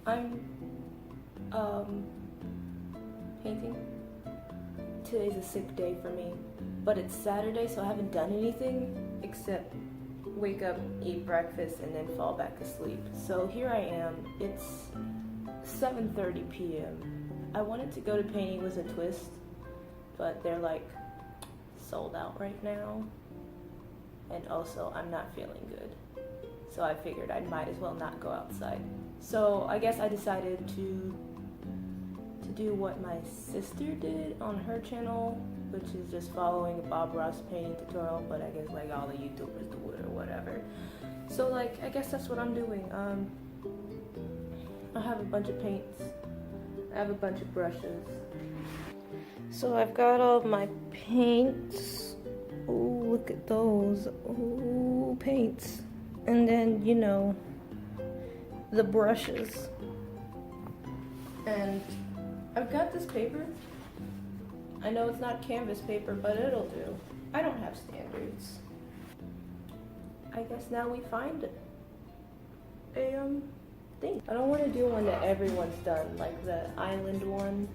I'm painting. Today's a sick day for me, but it's Saturday, so I haven't done anything except wake up, eat breakfast, and then fall back asleep. So here I am. It's 7:30 p.m. I wanted to go to Painting with a Twist, but they're like sold out right now, and also I'm not feeling good, so I figured I might as well not go outside. So I guess I decided to do what my sister did on her channel, which is just following a Bob Ross painting tutorial, but I guess like all the YouTubers do it or whatever. So like, I guess that's what I'm doing. I have a bunch of paints, I have a bunch of brushes. So I've got all of my paints. Ooh, look at those. Ooh, paints. And then, you know, the brushes. And I've got this paper. I know it's not canvas paper, but it'll do. I don't have standards. I guess now we find a thing. I don't want to do one that everyone's done, like the island one.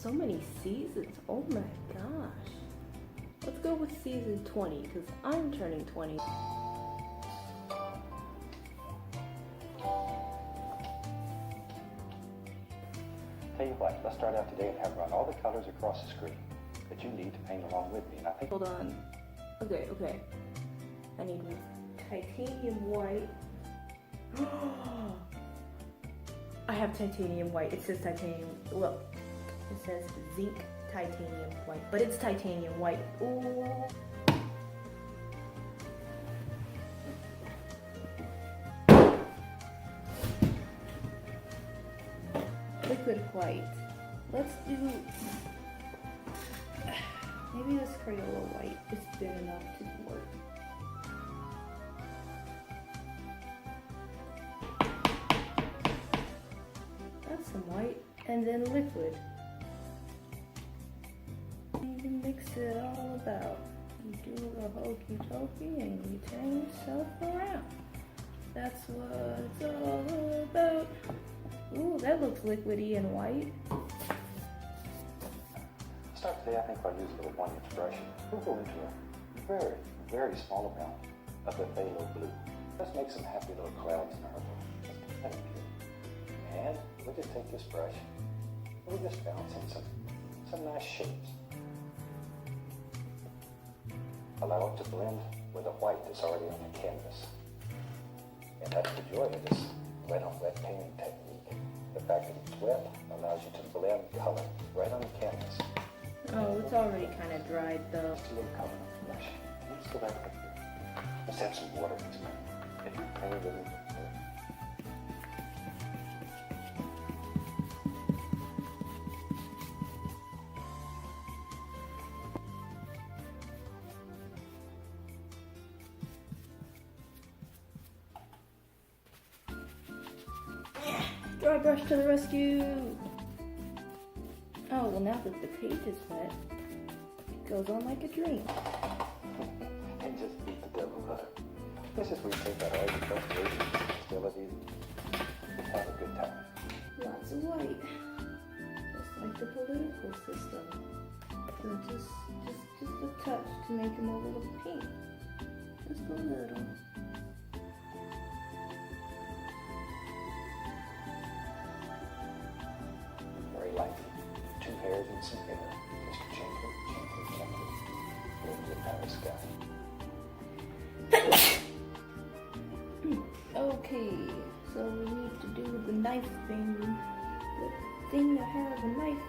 So many seasons, oh my gosh. Let's go with season 20, because I'm turning 20. Tell you what, let's start out today and have run all the colors across the screen that you need to paint along with me. And I think. Hold on. Okay. I need titanium white. I have titanium white. It says titanium. Look. It says zinc titanium white, but it's titanium white. Ooh. Liquid white. Let's do, maybe this Crayola white is thin enough to work. That's some white. And then liquid. You mix it all about. You do a hokey pokey and you turn yourself around. That's what it's all about. Ooh, that looks liquidy and white. Start today, I think I'll use a little 1-inch brush. We'll go into a very, very small amount of the phthalo blue. Let's make some happy little clouds in our world. And we'll just take this brush and we'll just bounce in some nice shapes. Allow it to blend with the white that's already on the canvas. And that's the joy of this wet on wet painting technique. The fact that it's wet allows you to blend color right on the canvas. Oh, it's already kind of dried though. Just a little color on the brush. Let's go back up here. Let's have some water in this one. If you painted with it before. Dry brush to the rescue! Oh, well now that the paint is wet, it goes on like a dream. And just beat the devil up. This is where you take out all your frustration, hostility, just have a good time. Lots of white. Just like the political system. So just a touch to make him a little pink. Just a little. Lightly. 2 hairs and some hair. Just gently. Into the Paris sky. Okay, so we need to do the knife thing. The thing that has a knife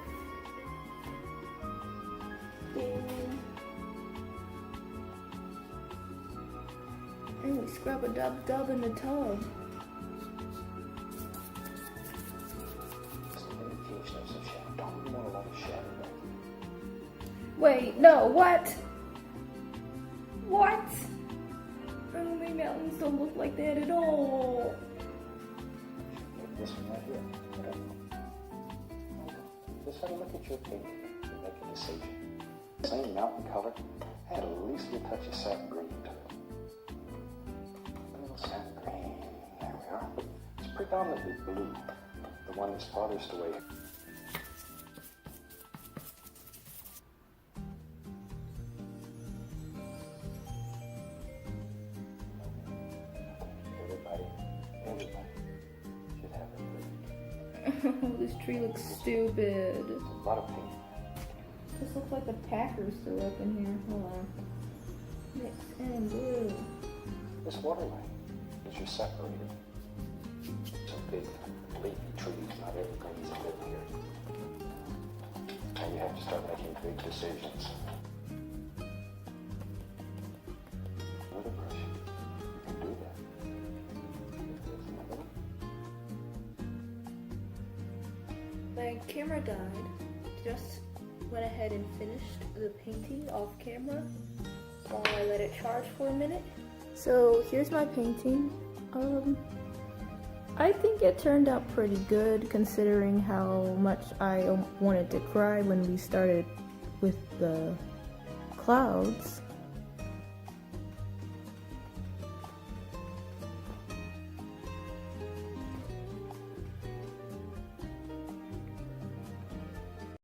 thing. And we scrub a dub in the tub. Wait, no, what? What? Oh, my mountains don't look like that at all. This one right here. Just have a look at your painting and make a decision. Same mountain color, add at least a touch of sap green to it. A little sap green. There we are. It's predominantly blue, the one that's farthest away. Everybody should have a tree. This tree looks stupid. A lot of pink. This looks like the Packers threw up in here. Hold on. Mix and blue. This water line is your separator. Some big leafy trees, not everything's a live here. And you have to start making big decisions. With a brush, you can do that. My camera died. Just went ahead and finished the painting off camera while I let it charge for a minute. So here's my painting. I think it turned out pretty good considering how much I wanted to cry when we started with the clouds.